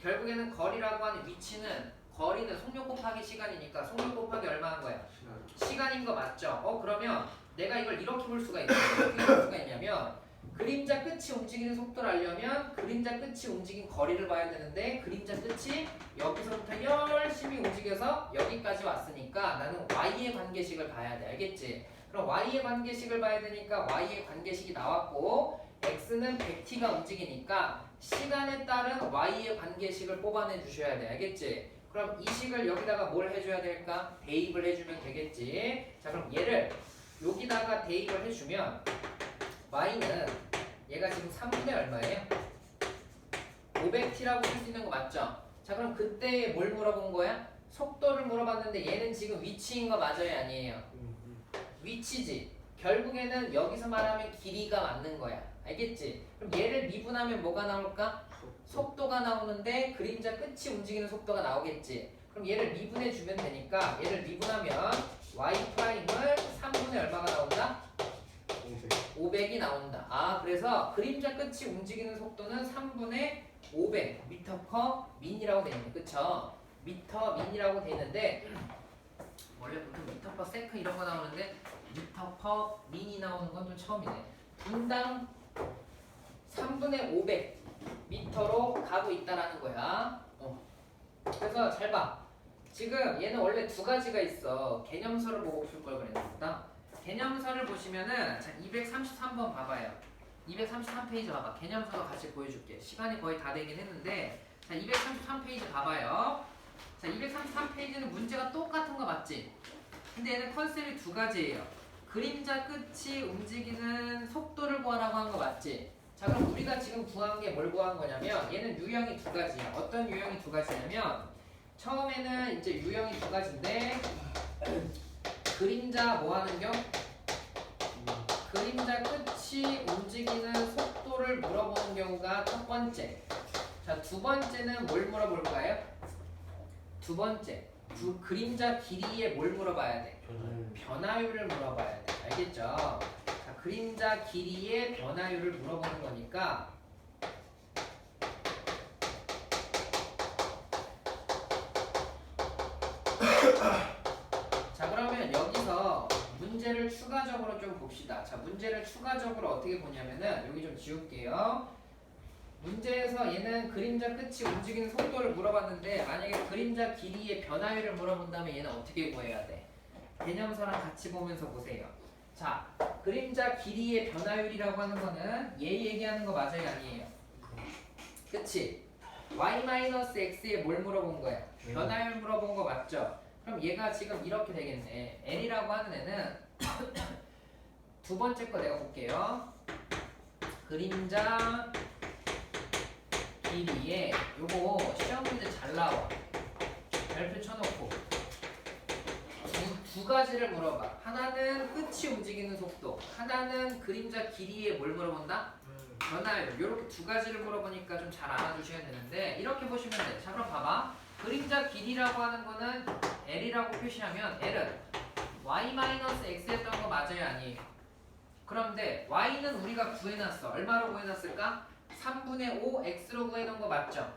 A: 결국에는 거리라고 하는 위치는 거리는 속력 곱하기 시간이니까 속력 곱하기 얼마 한 거야? 시간인 거 맞죠? 그러면 내가 이걸 이렇게 볼 수가 있어. 어떻게 볼 수가 있냐면 그림자 끝이 움직이는 속도를 알려면 그림자 끝이 움직인 거리를 봐야 되는데 그림자 끝이 여기서부터 열심히 움직여서 여기까지 왔으니까 나는 y의 관계식을 봐야 돼. 알겠지? 그럼 y의 관계식을 봐야 되니까 y의 관계식이 나왔고 x는 100t가 움직이니까 시간에 따른 y의 관계식을 뽑아내 주셔야 돼. 알겠지? 그럼 이 식을 여기다가 뭘 해줘야 될까? 대입을 해주면 되겠지. 자, 그럼 얘를 여기다가 대입을 해주면 y는 얘가 지금 3분의 얼마예요? 500t라고 쓸 수 있는 거 맞죠? 자, 그럼 그때 뭘 물어본 거야? 속도를 물어봤는데 얘는 지금 위치인 거 맞아요? 아니에요? 위치지. 결국에는 여기서 말하면 길이가 맞는 거야. 알겠지? 그럼 얘를 미분하면 뭐가 나올까? 속도가 나오는데 그림자 끝이 움직이는 속도가 나오겠지. 그럼 얘를 미분해 주면 되니까 얘를 미분하면 y 프라임을 3분의 얼마가 나온다? 500이 나온다. 아, 그래서 그림자 끝이 움직이는 속도는 3분의 500 미터 퍼 민이라고 돼 있네. 그쵸? 미터 민이라고 돼 있는데 원래 보통 미터 퍼 세컨 이런 거 나오는데 미터 퍼 민이 나오는 건 좀 처음이네. 분당 3분의 500 미터로 가고 있다라는 거야. 그래서 잘 봐. 지금 얘는 원래 두 가지가 있어. 개념서를 보고 풀 걸 그랬다. 개념서를 보시면은 자 233번 봐봐요. 233페이지 봐봐. 개념서도 같이 보여줄게. 시간이 거의 다 되긴 했는데 자 233페이지 봐봐요. 자 233페이지는 문제가 똑같은 거 맞지? 근데 얘는 컨셉이 두 가지예요. 그림자 끝이 움직이는 속도를 구하라고 한 거 맞지? 자 그럼 우리가 지금 구한 게 뭘 구한 거냐면 얘는 유형이 두 가지야. 어떤 유형이 두 가지냐면 처음에는 이제 유형이 두 가지인데 그림자 뭐 하는 경? 그림자 끝이 움직이는 속도를 물어보는 경우가 첫 번째. 자, 두 번째는 뭘 물어볼까요? 두 번째. 그림자 길이에 뭘 물어봐야 돼? 변화율을 물어봐야 돼. 알겠죠? 자, 그림자 길이의 변화율을 물어보는 거니까 자 그러면 여기서 문제를 추가적으로 좀 봅시다. 자 문제를 추가적으로 어떻게 보냐면은 여기 좀 지울게요. 문제에서 얘는 그림자 끝이 움직이는 속도를 물어봤는데 만약에 그림자 길이의 변화율을 물어본다면 얘는 어떻게 구해야 돼? 개념서랑 같이 보면서 보세요. 자 그림자 길이의 변화율이라고 하는 거는 얘 얘기하는 거 맞아요 아니에요? 그치? y-x에 뭘 물어본 거야? 변화율 물어본 거 맞죠? 그럼 얘가 지금 이렇게 되겠네. L이라고 하는 애는 두 번째 거 내가 볼게요. 그림자 길이에 요거 시험 문제 잘 나와. 별표 쳐놓고 두 가지를 물어봐. 하나는 끝이 움직이는 속도, 하나는 그림자 길이에 뭘 물어본다? 변화율. 요렇게 두 가지를 물어보니까 좀 잘 알아두셔야 되는데 이렇게 보시면 돼. 자 그럼 봐봐. 그림자 길이라고 하는 거는 L이라고 표시하면 L은 y-x였던 거 맞아요 아니에요? 그런데 y는 우리가 구해놨어. 얼마로 구해놨을까? 3분의 5 x로 구해놓은 거 맞죠?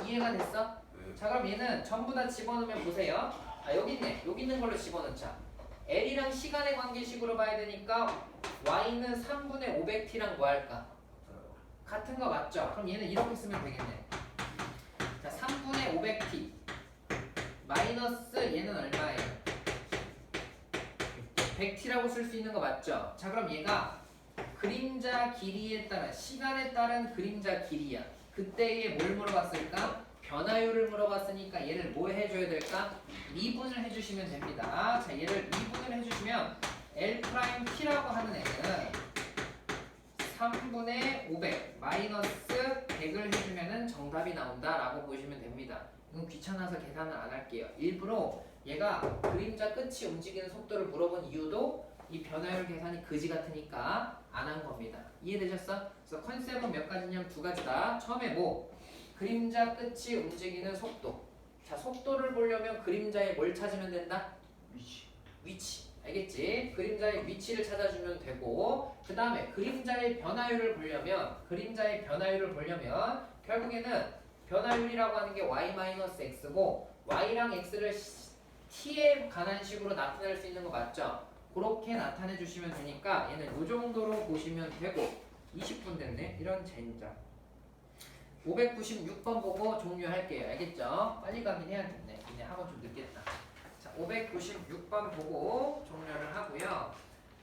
A: 이해가 됐어?
D: 네.
A: 자 그럼 얘는 전부 다 집어넣으면 보세요. 아 여기 있네. 여기 있는 걸로 집어넣자. L이랑 시간의 관계식으로 봐야 되니까 y는 3분의 500t랑 뭐 할까? 같은 거 맞죠? 그럼 얘는 이렇게 쓰면 되겠네. 자 3분의 500t 마이너스 얘는 얼마예요? 100t라고 쓸 수 있는 거 맞죠? 자 그럼 얘가 그림자 길이에 따른 시간에 따른 그림자 길이야. 그때에 뭘 물어봤을까? 변화율을 물어봤으니까 얘를 뭐 해줘야 될까? 미분을 해주시면 됩니다. 자 얘를 미분을 해주시면 L'T라고 하는 애는 3분의 500 마이너스 100을 해주면은 정답이 나온다라고 보시면 됩니다. 이건 귀찮아서 계산을 안 할게요. 일부러 얘가 그림자 끝이 움직이는 속도를 물어본 이유도 이 변화율 계산이 그지 같으니까 안 한 겁니다. 이해되셨어? 그래서 컨셉은 몇 가지냐면 두 가지다. 처음에 뭐? 그림자 끝이 움직이는 속도. 자 속도를 보려면 그림자에 뭘 찾으면 된다? 위치. 알겠지? 그림자의 위치를 찾아주면 되고 그 다음에 그림자의 변화율을 보려면 결국에는 변화율이라고 하는 게 y-x고 y랑 x를 t에 관한 식으로 나타낼 수 있는 거 맞죠? 그렇게 나타내 주시면 되니까 얘는 이 정도로 보시면 되고 20분 됐네? 이런 젠장. 596번 보고 종료할게요. 알겠죠? 빨리 가긴 해야겠네. 그냥 학원 좀 늦겠다. 자, 596번 보고 종료를 하고요.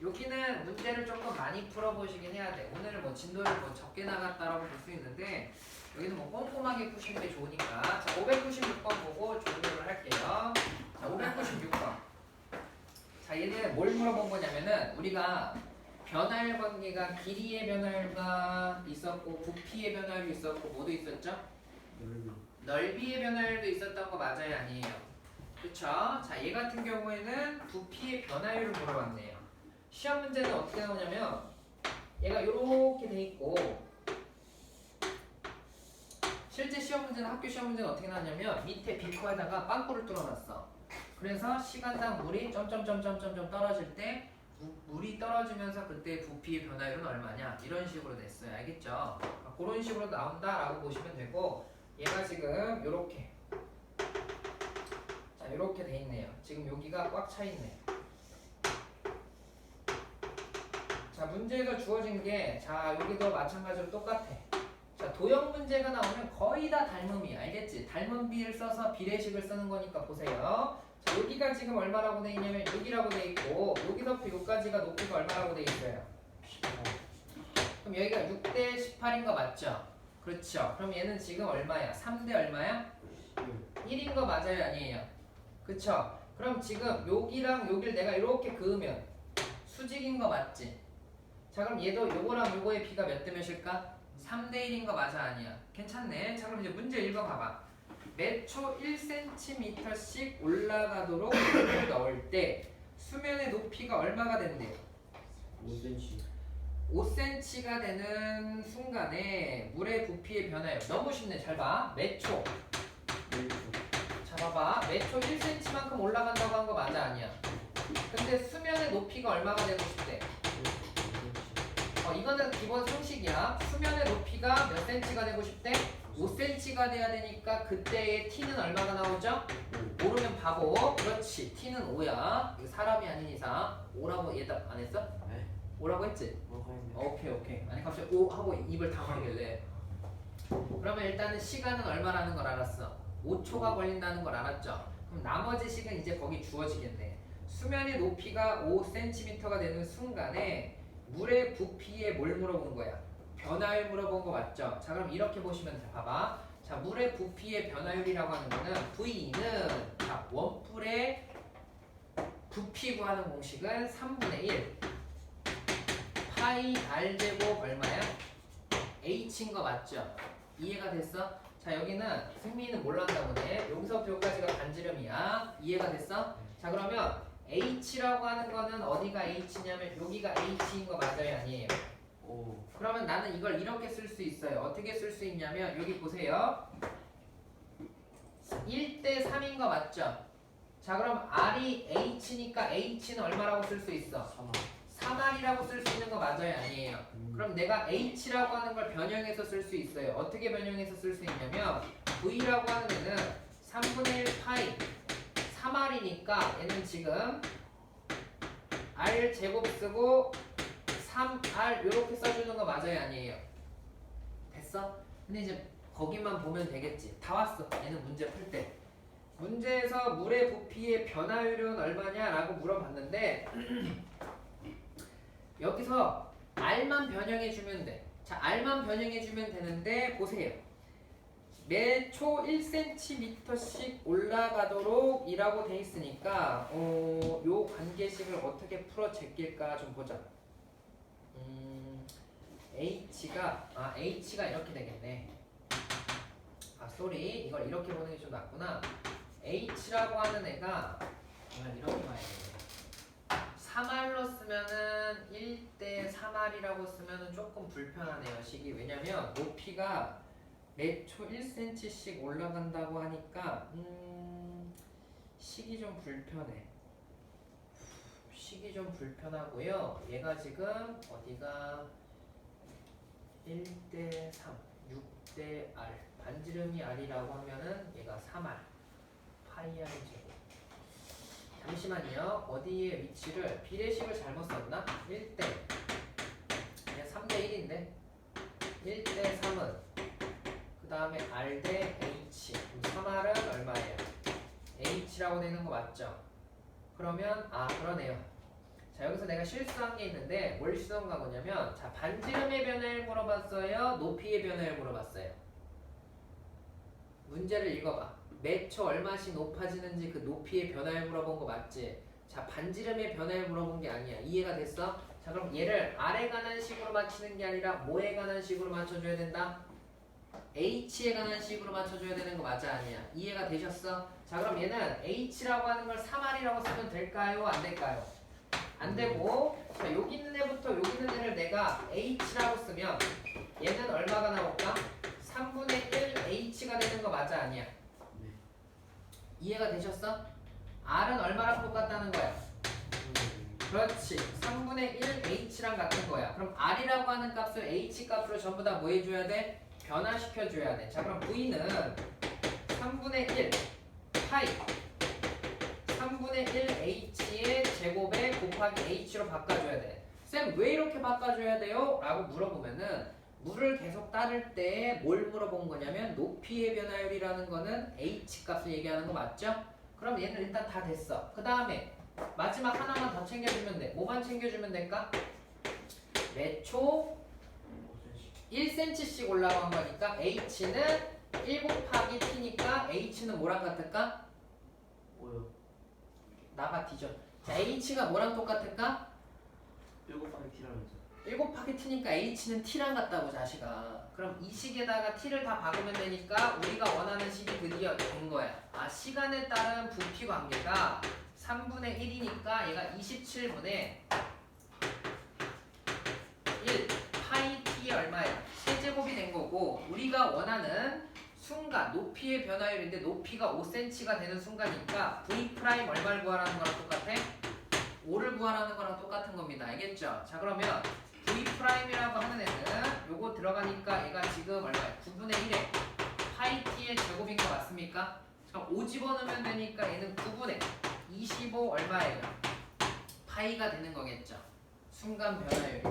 A: 여기는 문제를 조금 많이 풀어보시긴 해야 돼. 오늘은 뭐 진도를 뭐 적게 나갔다라고 볼 수 있는데 여기는 뭐 꼼꼼하게 푸시는 게 좋으니까. 자, 596번 보고 종료를 할게요. 자, 596번. 자, 얘는 뭘 물어본 거냐면은 우리가 변화율 관계가 길이의 변화율가 있었고 부피의 변화율이 있었고 뭐도 있었죠? 넓이의 변화율도 있었던 거 맞아요 아니에요? 그쵸? 자, 얘 같은 경우에는 부피의 변화율을 물어봤네요. 시험 문제는 어떻게 나오냐면 얘가 요렇게 돼 있고 실제 시험 문제는 학교 시험 문제는 어떻게 나왔냐면 밑에 비커에다가 빵꾸를 뚫어놨어. 그래서 시간당 물이 점점점점점점 떨어질 때 물이 떨어지면서 그때 부피의 변화율은 얼마냐 이런 식으로 냈어요. 알겠죠? 그런 식으로 나온다라고 보시면 되고 얘가 지금 요렇게 자 요렇게 돼 있네요. 지금 여기가 꽉 차 있네. 자 문제가 주어진 게 자 여기도 마찬가지로 똑같아. 자 도형 문제가 나오면 거의 다 닮음이 알겠지? 닮은 비를 써서 비례식을 쓰는 거니까 보세요. 자 여기가 지금 얼마라고 돼 있냐면 6이라고 돼 있고 여기서부터 여기까지가 높이가 얼마라고 돼 있어요?
B: 18.
A: 그럼 여기가 6대 18인 거 맞죠? 그렇죠. 그럼 얘는 지금 얼마야? 3대 얼마야? 1인 거 맞아요? 아니에요? 그쵸? 그럼 지금 여기랑 여기를 내가 이렇게 그으면 수직인 거 맞지? 자 그럼 얘도 요거랑 요거의 비가 몇 대 몇일까? 3대 1인 거 맞아? 아니야? 괜찮네. 자 그럼 이제 문제 읽어봐봐. 매 초 1cm씩 올라가도록 물을 넣을 때 수면의 높이가 얼마가 된대요?
B: 5cm.
A: 5cm가 되는 순간에 물의 부피의 변화요. 너무 쉽네. 잘 봐. 매 초. 자 봐봐. 매 초 1cm만큼 올라간다고 한 거 맞아? 아니야? 근데 수면의 높이가 얼마가 되고 싶대? 이거는 기본 상식이야. 수면의 높이가 몇 cm가 되고 싶대? 5cm가 돼야 되니까 그때의 t는 얼마가 나오죠? 모르면 바보. 그렇지. t는 5야. 이거 사람이 아닌 이상 5라고 예답 안 했어?
B: 네?
A: 5라고 했지?
B: 뭐가 있네.
A: 오케이. 아니 갑자기 5 하고 입을 당황하길래. 그러면 일단은 시간은 얼마라는 걸 알았어. 5초가 걸린다는 걸 알았죠. 그럼 나머지 시간 이제 거기 주어지겠네. 수면의 높이가 5cm가 되는 순간에 물의 부피에 뭘 물어본 거야? 변화율 물어본 거 맞죠? 자 그럼 이렇게 보시면 돼. 봐봐. 자 물의 부피의 변화율이라고 하는 거는 V는 자 원뿔의 부피 구하는 공식은 3분의 1 파이 R 제곱 얼마야? H인 거 맞죠? 이해가 됐어? 자 여기는 승민이는 몰랐나 보네. 여기서부터 여기까지가 반지름이야. 이해가 됐어? 자 그러면 H라고 하는 거는 어디가 H냐면 여기가 H인 거 맞아요? 아니에요?
B: 오.
A: 그러면 나는 이걸 이렇게 쓸 수 있어요. 어떻게 쓸 수 있냐면 여기 보세요. 1대 3인 거 맞죠? 자 그럼 R이 H니까 H는 얼마라고 쓸 수 있어? 3R이라고 쓸 수 있는 거 맞아요? 아니에요? 그럼 내가 H라고 하는 걸 변형해서 쓸 수 있어요. 어떻게 변형해서 쓸 수 있냐면 V라고 하는 애는 3분의 1 파이 3R이니까 얘는 지금 R 제곱 쓰고 3R 이렇게 써주는 거 맞아요? 아니에요? 됐어? 근데 이제 거기만 보면 되겠지. 다 왔어. 얘는 문제 풀 때. 문제에서 물의 부피의 변화율은 얼마냐라고 물어봤는데 여기서 R만 변형해주면 돼. 자, R만 변형해주면 되는데 보세요. 매 초 1cm씩 올라가도록 이라고 돼 있으니까 요 관계식을 어떻게 풀어 제낄까 좀 보자. H가 이렇게 되겠네. 쏘리. 이걸 이렇게 보는 게 좀 낫구나. H라고 하는 애가 이렇게 봐야겠네. 3R로 쓰면은 1대 3R이라고 쓰면은 조금 불편하네요. 식이. 왜냐면 높이가 매 초 1cm씩 올라간다고 하니까 식이 좀 불편해. 식이 좀 불편하고요. 얘가 지금 어디가 1대 3, 6대 R. 반지름이 R이라고 하면은 얘가 3R. 파이 R 제곱. 잠시만요. 어디에 위치를 비례식을 잘못 썼나? 1대 그냥 3대 1인데 1대 3은 그 다음에 R 대 H. 그럼 3R은 얼마예요? H라고 되는 거 맞죠? 그러면 그러네요. 자 여기서 내가 실수한 게 있는데 뭘 실수한 거냐면 자 반지름의 변화를 물어봤어요? 높이의 변화를 물어봤어요? 문제를 읽어봐. 매 초 얼마씩 높아지는지 그 높이의 변화를 물어본 거 맞지? 자 반지름의 변화를 물어본 게 아니야. 이해가 됐어? 자 그럼 얘를 R에 관한 식으로 맞추는 게 아니라 뭐에 관한 식으로 맞춰줘야 된다? H에 관한 식으로 맞춰줘야 되는 거 맞아? 아니야? 이해가 되셨어? 자 그럼 얘는 H라고 하는 걸 3R이라고 쓰면 될까요? 안 될까요? 안 되고 자 여기 있는 애부터 여기 있는 애를 내가 h라고 쓰면 얘는 얼마가 나올까? 3분의 1 h가 되는 거 맞아 아니야?
B: 네.
A: 이해가 되셨어? r은 얼마랑 똑같다는 거야? 그렇지 3분의 1 h랑 같은 거야. 그럼 r이라고 하는 값을 h 값으로 전부 다 뭐 해줘야 돼? 변화시켜 줘야 돼. 자 그럼 v는 3분의 1 파이 3분의 1 h의 제곱에 곱하기 h로 바꿔줘야 돼. 쌤 왜 이렇게 바꿔줘야 돼요? 라고 물어보면은 물을 계속 따를 때 뭘 물어본 거냐면 높이의 변화율이라는 거는 h 값을 얘기하는 거 맞죠? 그럼 얘는 일단 다 됐어. 그 다음에 마지막 하나만 더 챙겨주면 돼. 뭐만 챙겨주면 될까? 매초 1cm씩 올라간 거니까 h는 1 곱하기 t니까 h는 뭐랑 같을까?
B: 뭐요?
A: 나가 뒤져. 자 h가 뭐랑 똑같을까?
B: 7곱하기 t라면서.
A: 1 곱하기 t니까 h는 t랑 같다고 자식아. 그럼 이 식에다가 t를 다 박으면 되니까 우리가 원하는 식이 드디어 된 거야. 아 시간에 따른 부피 관계가 3분의 1이니까 얘가 27분의 1 파이 t의 얼마야? 세제곱이 된 거고 우리가 원하는 순간 높이의 변화율인데 높이가 5cm가 되는 순간이니까 v 프라임 얼마를 구하라는 거랑 똑같아? 5를 구하라는 거랑 똑같은 겁니다. 알겠죠? 자 그러면 v 프라임이라고 하는 애는 요거 들어가니까 얘가 지금 얼마야? 9분의 1에 파이 t의 제곱인 거 맞습니까? 자 5 집어넣으면 되니까 얘는 9분의 25 얼마예요? 파이가 되는 거겠죠. 순간 변화율.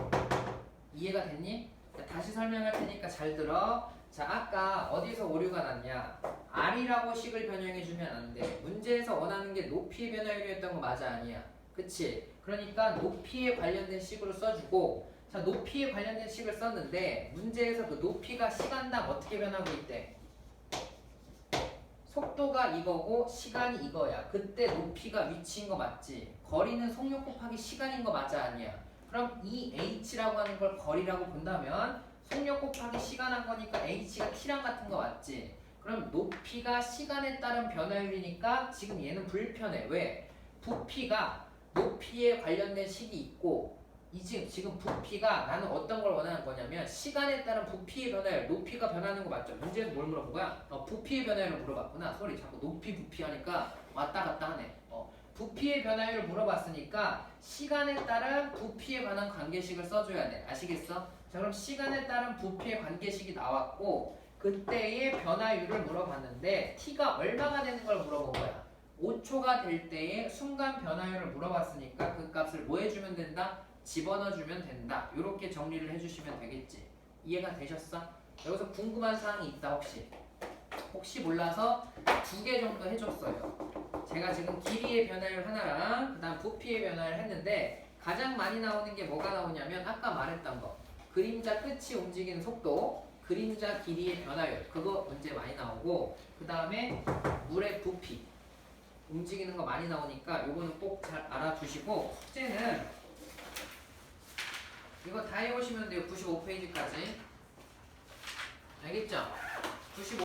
A: 이해가 됐니? 다시 설명할 테니까 잘 들어. 자 아까 어디서 오류가 났냐? r이라고 식을 변형해주면 안 돼. 문제에서 원하는 게 높이의 변화율이었던 거 맞아 아니야? 그치? 그러니까 높이에 관련된 식으로 써주고 자 높이에 관련된 식을 썼는데 문제에서 그 높이가 시간당 어떻게 변하고 있대? 속도가 이거고 시간이 이거야. 그때 높이가 위치인 거 맞지? 거리는 속력 곱하기 시간인 거 맞아 아니야? 그럼 이 h라고 하는 걸 거리라고 본다면 속력 곱하기 시간 한 거니까 h가 t랑 같은 거 맞지? 그럼 높이가 시간에 따른 변화율이니까 지금 얘는 불편해. 왜? 부피가 높이에 관련된 식이 있고 지금 부피가 나는 어떤 걸 원하는 거냐면 시간에 따른 부피의 변화율 높이가 변하는 거 맞죠? 문제에서 뭘 물어본 거야? 부피의 변화율을 물어봤구나. 소리 자꾸 높이 부피 하니까 왔다 갔다 하네. 부피의 변화율을 물어봤으니까 시간에 따른 부피에 관한 관계식을 써줘야 돼. 아시겠어? 자 그럼 시간에 따른 부피의 관계식이 나왔고 그때의 변화율을 물어봤는데 t가 얼마가 되는 걸 물어본 거야. 5초가 될 때의 순간 변화율을 물어봤으니까 그 값을 뭐 해주면 된다? 집어넣어주면 된다. 이렇게 정리를 해주시면 되겠지. 이해가 되셨어? 여기서 궁금한 사항이 있다 혹시 몰라서 2개 정도 해줬어요. 제가 지금 길이의 변화율 하나랑 그 다음 부피의 변화를 했는데 가장 많이 나오는 게 뭐가 나오냐면 아까 말했던 거 그림자 끝이 움직이는 속도 그림자 길이의 변화율 그거 문제 많이 나오고 그 다음에 물의 부피 움직이는 거 많이 나오니까 요거는 꼭 잘 알아두시고 숙제는 이거 다 해오시면 돼요. 95페이지까지 알겠죠? 95